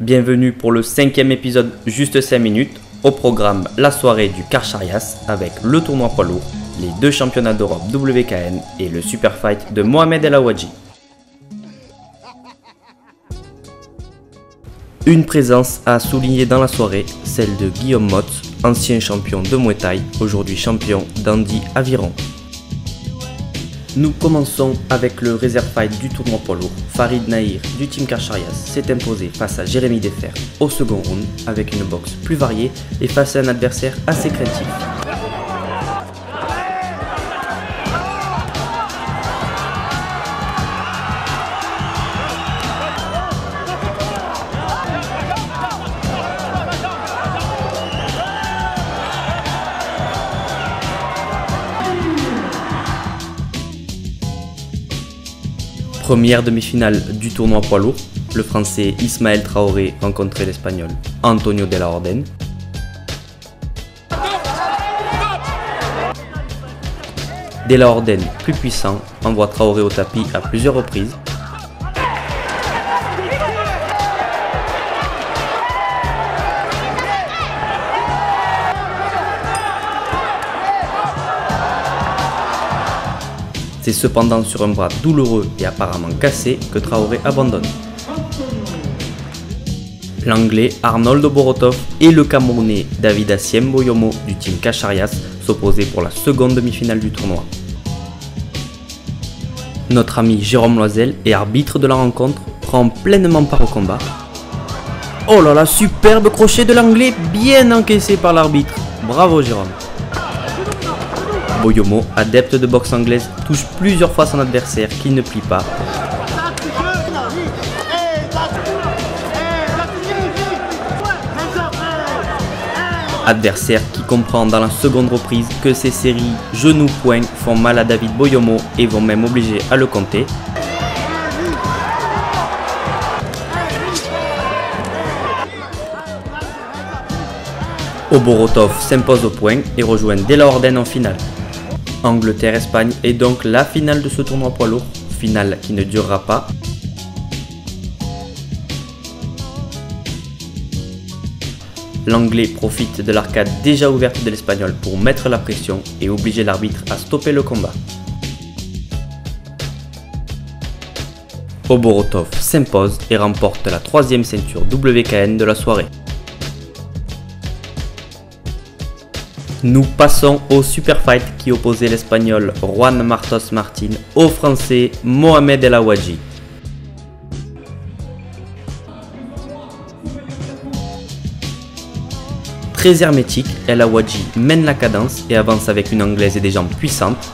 Bienvenue pour le 5e épisode Juste 5 minutes. Au programme, la soirée du Karcharias avec le tournoi poids lourd, les 2 championnats d'Europe WKN et le super fight de Mohamed El Awadji. Une présence à souligner dans la soirée, celle de Guillaume Motz, ancien champion de Muay Thai, aujourd'hui champion d'Andy Aviron. Nous commençons avec le reserve fight du tournoi poids lourd. Farid Nahir du team Karcharias s'est imposé face à Jérémy Defer au second round avec une boxe plus variée et face à un adversaire assez craintif. Première demi-finale du tournoi poids lourd, le français Ismaël Traoré rencontrait l'espagnol Antonio de la Orden. De la Orden, plus puissant, envoie Traoré au tapis à plusieurs reprises. C'est cependant sur un bras douloureux et apparemment cassé que Traoré abandonne. L'anglais Arnold Oborotov et le camerounais David Assiem Boyomo du team Karcharias s'opposaient pour la seconde demi-finale du tournoi. Notre ami Jérôme Loisel, et arbitre de la rencontre, prend pleinement part au combat. Oh là là, superbe crochet de l'anglais, bien encaissé par l'arbitre. Bravo Jérôme. Boyomo, adepte de boxe anglaise, touche plusieurs fois son adversaire qui ne plie pas. Adversaire qui comprend dans la seconde reprise que ces séries genoux-poings font mal à David Boyomo et vont même obliger à le compter. Oborotov s'impose au point et rejoint De la Orden en finale. Angleterre-Espagne est donc la finale de ce tournoi poids lourd, finale qui ne durera pas. L'anglais profite de l'arcade déjà ouverte de l'espagnol pour mettre la pression et obliger l'arbitre à stopper le combat. Oborotov s'impose et remporte la 3e ceinture WKN de la soirée. Nous passons au super fight qui opposait l'espagnol Juan Martos Martin au français Mohamed El Awadji. Très hermétique, El Awadji mène la cadence et avance avec une anglaise et des jambes puissantes.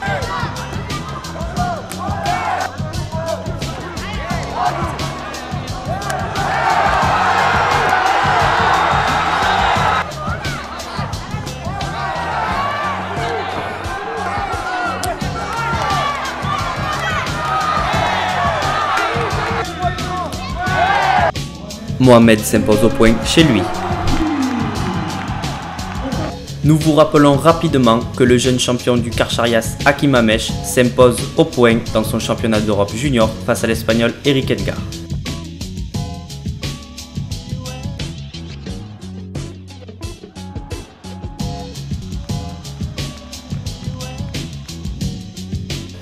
Mohamed s'impose au point chez lui. Nous vous rappelons rapidement que le jeune champion du Karcharias Hakim Amesh s'impose au point dans son championnat d'Europe junior face à l'espagnol Eric Edgar.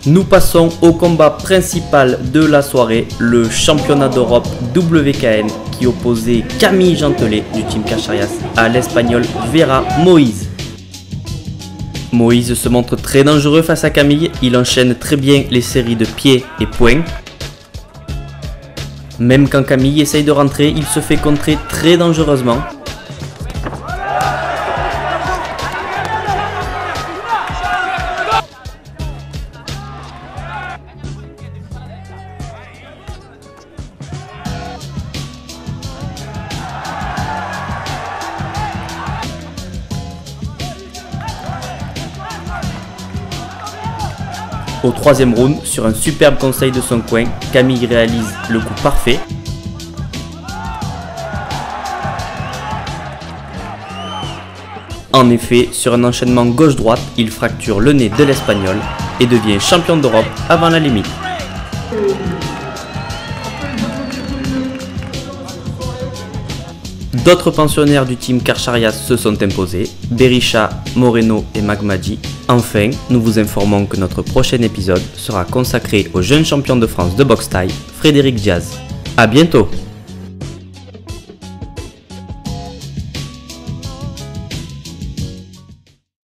Nous passons au combat principal de la soirée, le championnat d'Europe WKN qui opposait Camille Gentelet du team Karcharias à l'espagnol Vera Moïse. Moïse se montre très dangereux face à Camille, il enchaîne très bien les séries de pieds et poings. Même quand Camille essaye de rentrer, il se fait contrer très dangereusement. Au 3e round, sur un superbe conseil de son coin, Camille réalise le coup parfait. En effet, sur un enchaînement gauche-droite, il fracture le nez de l'Espagnol et devient champion d'Europe avant la limite. D'autres pensionnaires du team Karcharias se sont imposés, Berisha, Moreno et Magmadi. Enfin, nous vous informons que notre prochain épisode sera consacré au jeune champion de France de boxe thaï, Frédéric Diaz. A bientôt!